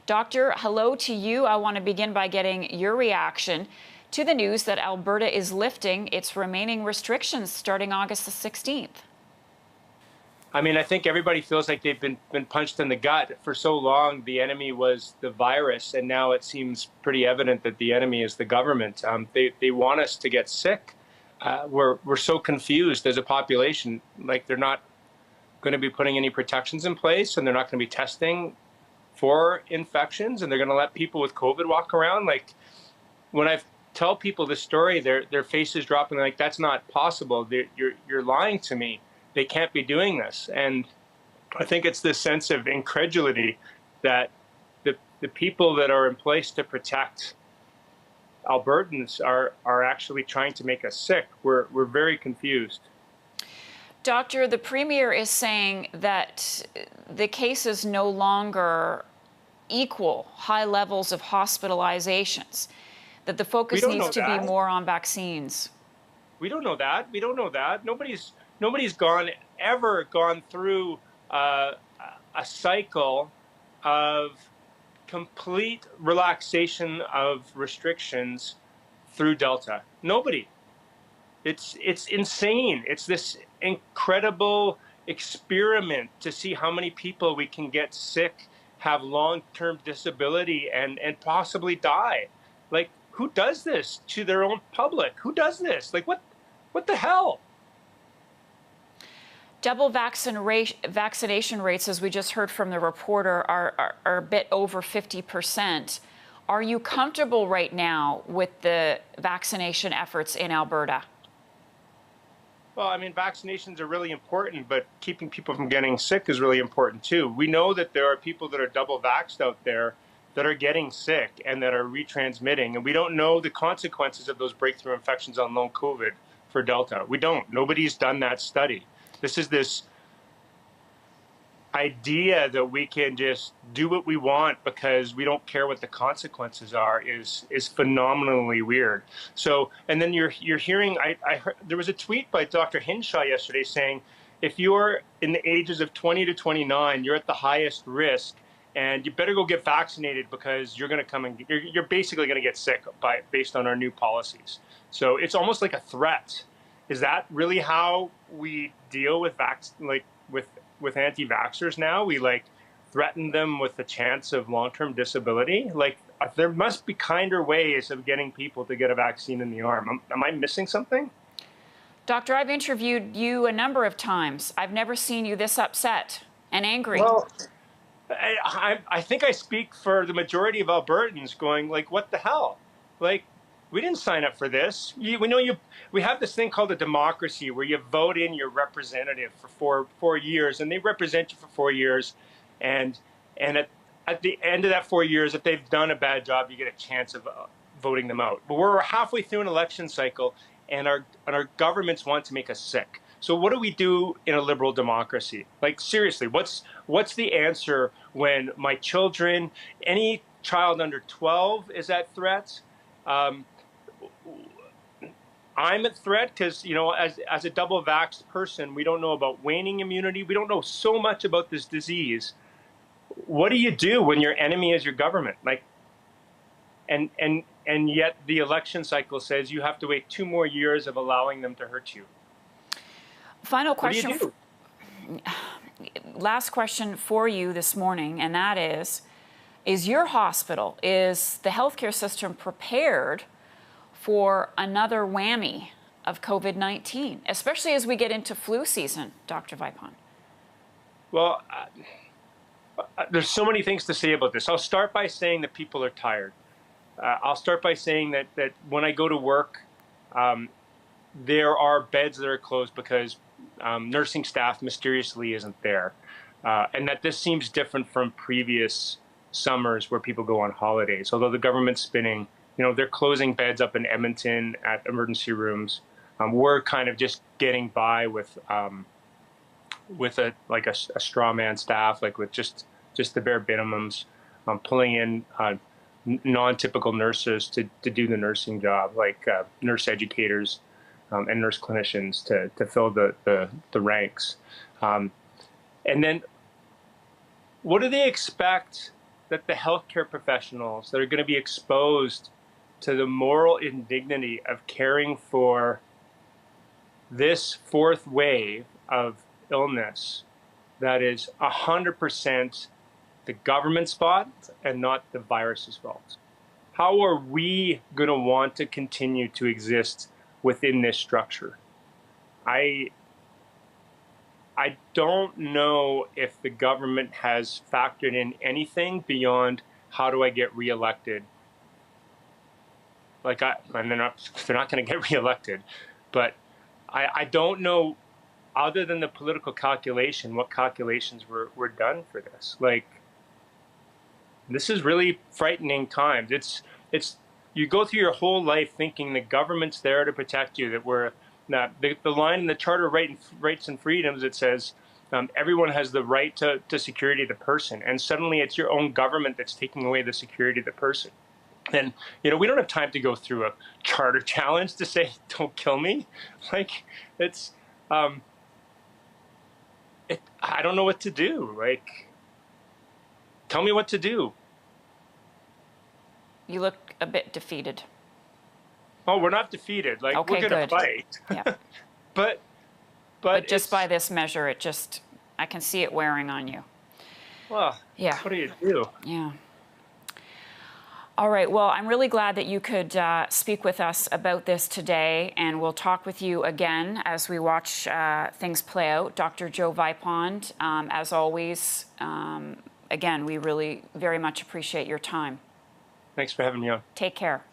Doctor, hello to you. I want to begin by getting your reaction to the news that Alberta is lifting its remaining restrictions starting August the 16th. I mean, I think everybody feels like they've been punched in the gut. For so long, the enemy was the virus, and now it seems pretty evident that the enemy is the government. They want us to get sick. We're so confused as a population. Like, they're not going to be putting any protections in place, and they're not going to be testing for infections, and they're going to let people with COVID walk around. Like, when I tell people this story, their faces dropping. Like, that's not possible. You're lying to me. They can't be doing this. And I think it's this sense of incredulity that the people that are in place to protect Albertans are actually trying to make us sick. We're very confused. Doctor, the Premier is saying that the cases no longer equal high levels of hospitalizations, that the focus needs to be more on vaccines. We don't know that. We don't know that. Nobody's ever gone through a cycle of complete relaxation of restrictions through Delta. Nobody. It's insane. It's this incredible experiment to see how many people we can get sick, have long-term disability, and possibly die. Like, who does this to their own public? Who does this? Like, what the hell? Double vaccination rates, as we just heard from the reporter, are a bit over 50%. Are you comfortable right now with the vaccination efforts in Alberta? Well, I mean, vaccinations are really important, but keeping people from getting sick is really important too. We know that there are people that are double vaxxed out there that are getting sick and that are retransmitting, and we don't know the consequences of those breakthrough infections on long COVID for Delta. We don't. Nobody's done that study. This idea that we can just do what we want because we don't care what the consequences are is phenomenally weird. So, and then you're hearing, I heard, there was a tweet by Dr. Hinshaw yesterday saying, if you're in the ages of 20 to 29, you're at the highest risk, and you better go get vaccinated because you're going to come and you're basically going to get sick based on our new policies. So it's almost like a threat. Is that really how we deal with with anti-vaxxers now? We threaten them with the chance of long-term disability? Like, there must be kinder ways of getting people to get a vaccine in the arm. Am I missing something? Doctor, I've interviewed you a number of times. I've never seen you this upset and angry. Well, I think I speak for the majority of Albertans going, like, what the hell? Like, we didn't sign up for this. We have this thing called a democracy where you vote in your representative for four years, and they represent you for 4 years. And at the end of that 4 years, if they've done a bad job, you get a chance of voting them out. But we're halfway through an election cycle, and our governments want to make us sick. So what do we do in a liberal democracy? Like, seriously, what's the answer when my children, any child under 12 is at threat? I'm at threat because, as a double vaxxed person, we don't know about waning immunity. We don't know so much about this disease. What do you do when your enemy is your government? Like, and yet the election cycle says you have to wait 2 more years of allowing them to hurt you. Final question. What do you do? Last question for you this morning, and that is your hospital, is the healthcare system prepared for another whammy of COVID-19, especially as we get into flu season, Dr. Vipond? Well, there's so many things to say about this. I'll start by saying that people are tired. I'll start by saying that when I go to work, there are beds that are closed because nursing staff mysteriously isn't there. And that this seems different from previous summers where people go on holidays. Although the government's spinning, they're closing beds up in Edmonton at emergency rooms. We're kind of just getting by with a straw man staff, like with just the bare minimums, pulling in non-typical nurses to do the nursing job, like nurse educators and nurse clinicians to fill the ranks. And then what do they expect that the healthcare professionals that are going to be exposed to the moral indignity of caring for this fourth wave of illness that is 100% the government's fault and not the virus's fault. How are we going to want to continue to exist within this structure? I don't know if the government has factored in anything beyond how do I get reelected. And they're not going to get reelected, but I don't know, other than the political calculation, what calculations were done for this. Like, this is really frightening times. It's you go through your whole life thinking the government's there to protect you, that the line in the Charter of Rights and Freedoms, it says everyone has the right to security of the person, and suddenly it's your own government that's taking away the security of the person. And, we don't have time to go through a charter challenge to say, don't kill me. Like, I don't know what to do. Like, tell me what to do. You look a bit defeated. Oh, we're not defeated. Like, okay, we're going to fight. Yeah. But just by this measure, I can see it wearing on you. Well, yeah. What do you do? Yeah. All right. Well, I'm really glad that you could speak with us about this today, and we'll talk with you again as we watch things play out. Dr. Joe Vipond, as always, again, we really very much appreciate your time. Thanks for having me on. Take care.